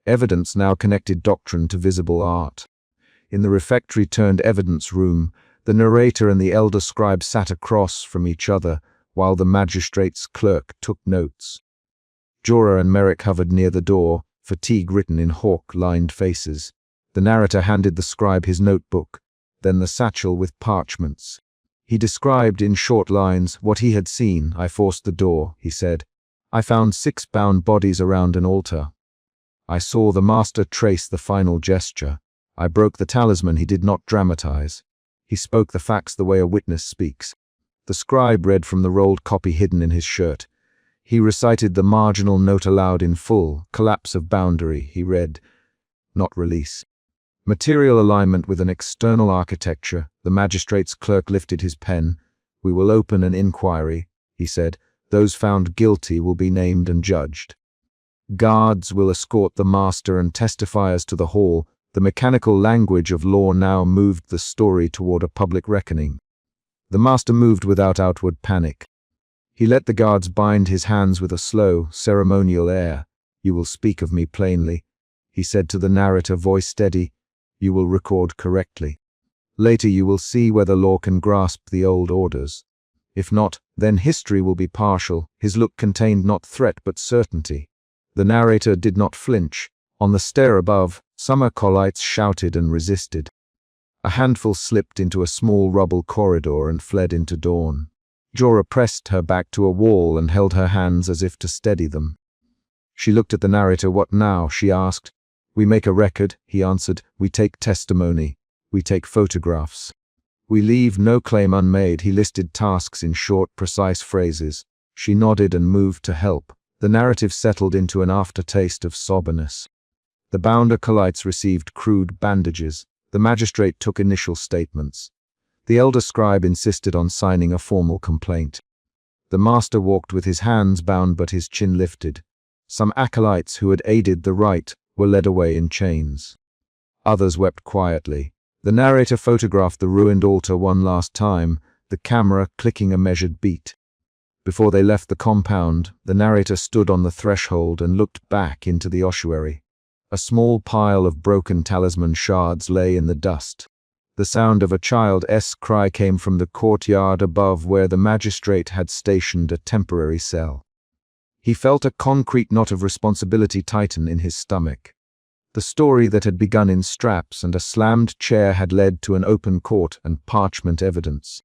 Evidence now connected doctrine to visible art. In the refectory-turned-evidence room, the narrator and the elder scribe sat across from each other while the magistrate's clerk took notes. Jorah and Merrick hovered near the door, fatigue written in hawk-lined faces. The narrator handed the scribe his notebook, then the satchel with parchments. He described in short lines what he had seen. "I forced the door," he said. "I found 6 bound bodies around an altar. I saw the master trace the final gesture. I broke the talisman." He did not dramatize. He spoke the facts the way a witness speaks. The scribe read from the rolled copy hidden in his shirt. He recited the marginal note aloud in full. "Collapse of boundary," he read, "not release. Material alignment with an external architecture." The magistrate's clerk lifted his pen. "We will open an inquiry," he said. "Those found guilty will be named and judged. Guards will escort the master and testifiers to the hall." The mechanical language of law now moved the story toward a public reckoning. The master moved without outward panic. He let the guards bind his hands with a slow, ceremonial air. "You will speak of me plainly," he said to the narrator, voice steady. "You will record correctly. Later you will see whether law can grasp the old orders. If not, then history will be partial." His look contained not threat but certainty. The narrator did not flinch. On the stair above, some acolytes shouted and resisted. A handful slipped into a small rubble corridor and fled into dawn. Jorah pressed her back to a wall and held her hands as if to steady them. She looked at the narrator. "What now?" she asked. "We make a record," he answered. "We take testimony. We take photographs. We leave no claim unmade." He listed tasks in short, precise phrases. She nodded and moved to help. The narrative settled into an aftertaste of soberness. The bound acolytes received crude bandages. The magistrate took initial statements. The elder scribe insisted on signing a formal complaint. The master walked with his hands bound but his chin lifted. Some acolytes who had aided the rite were led away in chains. Others wept quietly. The narrator photographed the ruined altar one last time, the camera clicking a measured beat. Before they left the compound, the narrator stood on the threshold and looked back into the ossuary. A small pile of broken talisman shards lay in the dust. The sound of a child's cry came from the courtyard above where the magistrate had stationed a temporary cell. He felt a concrete knot of responsibility tighten in his stomach. The story that had begun in straps and a slammed chair had led to an open court and parchment evidence.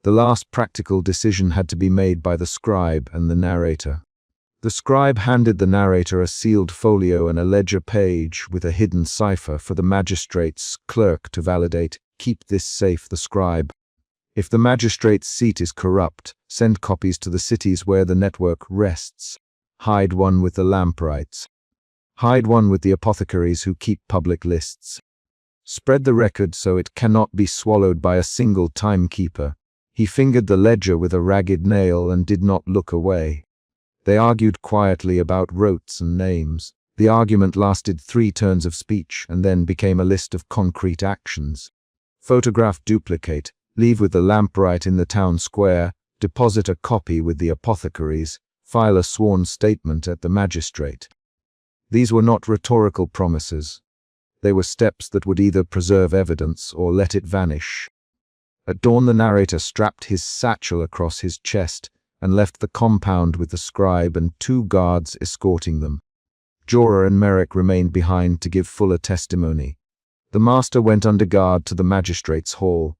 The last practical decision had to be made by the scribe and the narrator. The scribe handed the narrator a sealed folio and a ledger page with a hidden cipher for the magistrate's clerk to validate. "Keep this safe," the scribe. "If the magistrate's seat is corrupt, send copies to the cities where the network rests. Hide one with the lamprites. Hide one with the apothecaries who keep public lists. Spread the record so it cannot be swallowed by a single timekeeper." He fingered the ledger with a ragged nail and did not look away. They argued quietly about rotes and names. The argument lasted 3 turns of speech and then became a list of concrete actions. Photograph duplicate, leave with the lamprite in the town square, deposit a copy with the apothecaries, file a sworn statement at the magistrate. These were not rhetorical promises. They were steps that would either preserve evidence or let it vanish. At dawn the narrator strapped his satchel across his chest and left the compound with the scribe and 2 guards escorting them. Jorah and Merrick remained behind to give fuller testimony. The master went under guard to the magistrate's hall.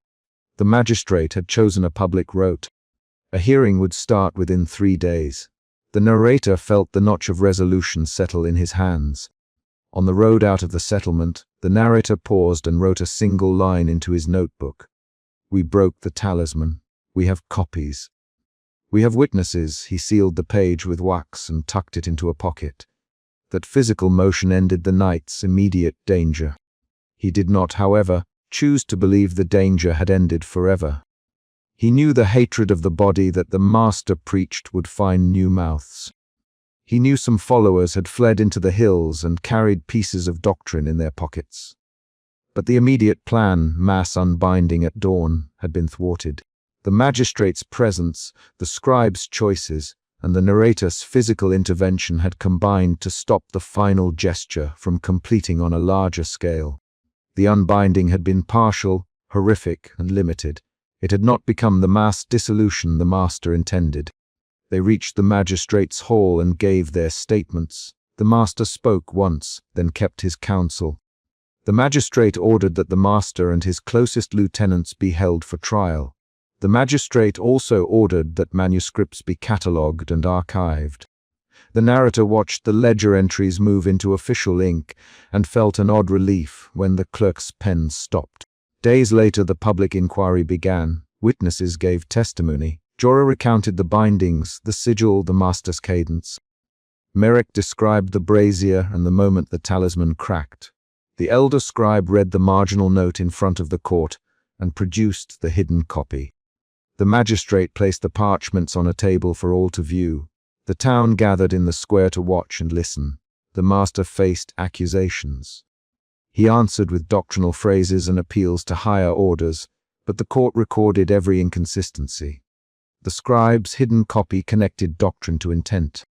The magistrate had chosen a public rote. A hearing would start within 3 days. The narrator felt the notch of resolution settle in his hands. On the road out of the settlement, the narrator paused and wrote a single line into his notebook. "We broke the talisman. We have copies. We have witnesses." He sealed the page with wax and tucked it into a pocket. That physical motion ended the night's immediate danger. He did not, however, choose to believe the danger had ended forever. He knew the hatred of the body that the master preached would find new mouths. He knew some followers had fled into the hills and carried pieces of doctrine in their pockets. But the immediate plan, mass unbinding at dawn, had been thwarted. The magistrate's presence, the scribe's choices, and the narrator's physical intervention had combined to stop the final gesture from completing on a larger scale. The unbinding had been partial, horrific, and limited. It had not become the mass dissolution the master intended. They reached the magistrate's hall and gave their statements. The master spoke once, then kept his counsel. The magistrate ordered that the master and his closest lieutenants be held for trial. The magistrate also ordered that manuscripts be catalogued and archived. The narrator watched the ledger entries move into official ink and felt an odd relief when the clerk's pen stopped. Days later, the public inquiry began. Witnesses gave testimony. Jorah recounted the bindings, the sigil, the master's cadence. Merrick described the brazier and the moment the talisman cracked. The elder scribe read the marginal note in front of the court and produced the hidden copy. The magistrate placed the parchments on a table for all to view. The town gathered in the square to watch and listen. The master faced accusations. He answered with doctrinal phrases and appeals to higher orders, but the court recorded every inconsistency. The scribe's hidden copy connected doctrine to intent.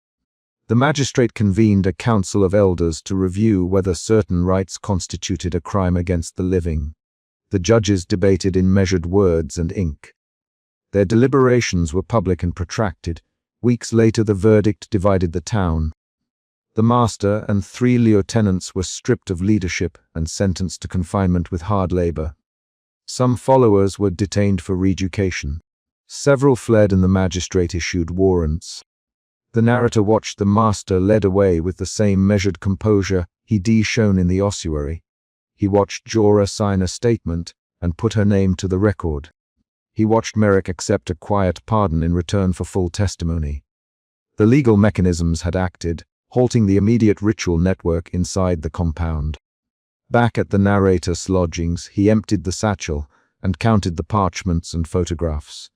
The magistrate convened a council of elders to review whether certain rites constituted a crime against the living. The judges debated in measured words and ink. Their deliberations were public and protracted. Weeks later, the verdict divided the town. The master and 3 lieutenants were stripped of leadership and sentenced to confinement with hard labor. Some followers were detained for re-education. Several fled and the magistrate issued warrants. The narrator watched the master led away with the same measured composure he'd shown in the ossuary. He watched Jorah sign a statement and put her name to the record. He watched Merrick accept a quiet pardon in return for full testimony. The legal mechanisms had acted, halting the immediate ritual network inside the compound. Back at the narrator's lodgings, he emptied the satchel and counted the parchments and photographs.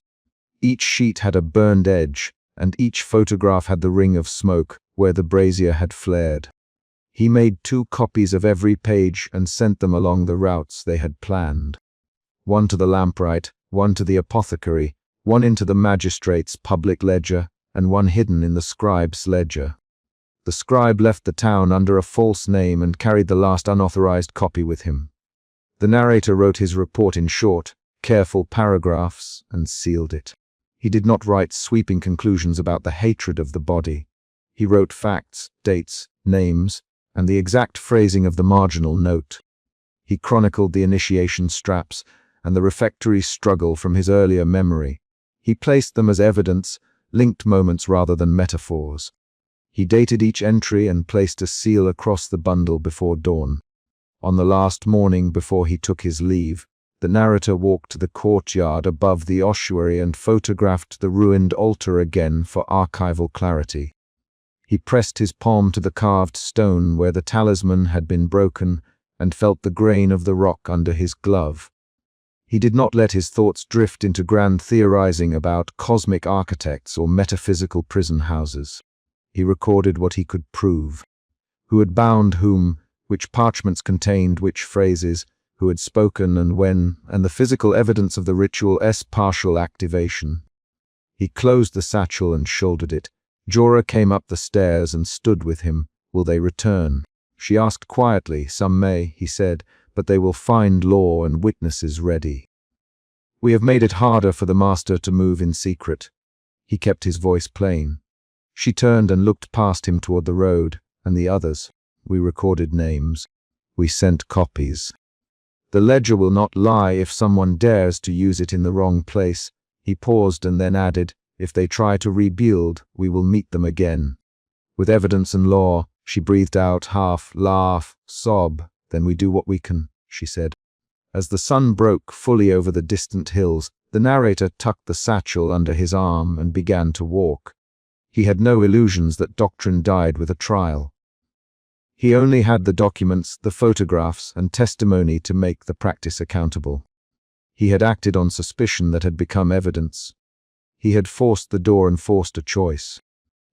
Each sheet had a burned edge, and each photograph had the ring of smoke where the brazier had flared. He made 2 copies of every page and sent them along the routes they had planned. One to the lamplight, one to the apothecary, one into the magistrate's public ledger, and one hidden in the scribe's ledger. The scribe left the town under a false name and carried the last unauthorized copy with him. The narrator wrote his report in short, careful paragraphs and sealed it. He did not write sweeping conclusions about the hatred of the body. He wrote facts, dates, names, and the exact phrasing of the marginal note. He chronicled the initiation straps and the refectory struggle from his earlier memory. He placed them as evidence, linked moments rather than metaphors. He dated each entry and placed a seal across the bundle before dawn. On the last morning before he took his leave, the narrator walked to the courtyard above the ossuary and photographed the ruined altar again for archival clarity. He pressed his palm to the carved stone where the talisman had been broken and felt the grain of the rock under his glove. He did not let his thoughts drift into grand theorizing about cosmic architects or metaphysical prison houses. He recorded what he could prove. Who had bound whom, which parchments contained which phrases, who had spoken and when, and the physical evidence of the ritual's partial activation. He closed the satchel and shouldered it. Jorah came up the stairs and stood with him. Will they return? She asked quietly. Some may, he said, but they will find law and witnesses ready. We have made it harder for the master to move in secret. He kept his voice plain. She turned and looked past him toward the road, and the others. We recorded names. We sent copies. The ledger will not lie if someone dares to use it in the wrong place. He paused and then added, if they try to rebuild, we will meet them again. With evidence and law, she breathed out, half laugh, sob. Then we do what we can, she said. As the sun broke fully over the distant hills, the narrator tucked the satchel under his arm and began to walk. He had no illusions that doctrine died with a trial. He only had the documents, the photographs, and testimony to make the practice accountable. He had acted on suspicion that had become evidence. He had forced the door and forced a choice.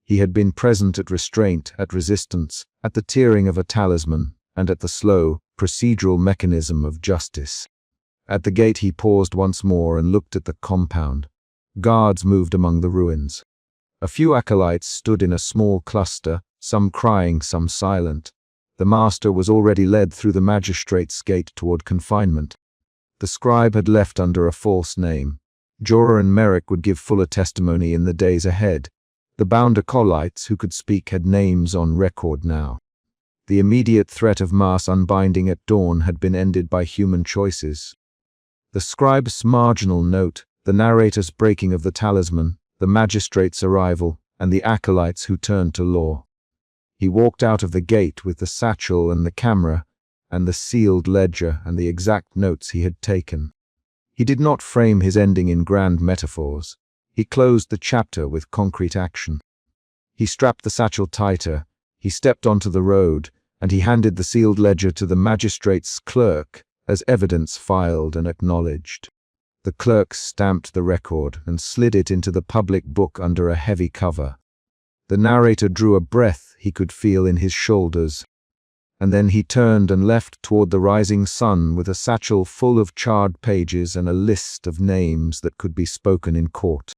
He had been present at restraint, at resistance, at the tearing of a talisman, and at the slow, procedural mechanism of justice. At the gate he paused once more and looked at the compound. Guards moved among the ruins. A few acolytes stood in a small cluster, some crying, some silent. The master was already led through the magistrate's gate toward confinement. The scribe had left under a false name. Jorah and Merrick would give fuller testimony in the days ahead. The bound acolytes who could speak had names on record now. The immediate threat of mass unbinding at dawn had been ended by human choices. The scribe's marginal note, the narrator's breaking of the talisman, the magistrate's arrival, and the acolytes who turned to law. He walked out of the gate with the satchel and the camera, and the sealed ledger and the exact notes he had taken. He did not frame his ending in grand metaphors. He closed the chapter with concrete action. He strapped the satchel tighter, he stepped onto the road, and he handed the sealed ledger to the magistrate's clerk as evidence filed and acknowledged. The clerk stamped the record and slid it into the public book under a heavy cover. The narrator drew a breath he could feel in his shoulders, and then he turned and left toward the rising sun with a satchel full of charred pages and a list of names that could be spoken in court.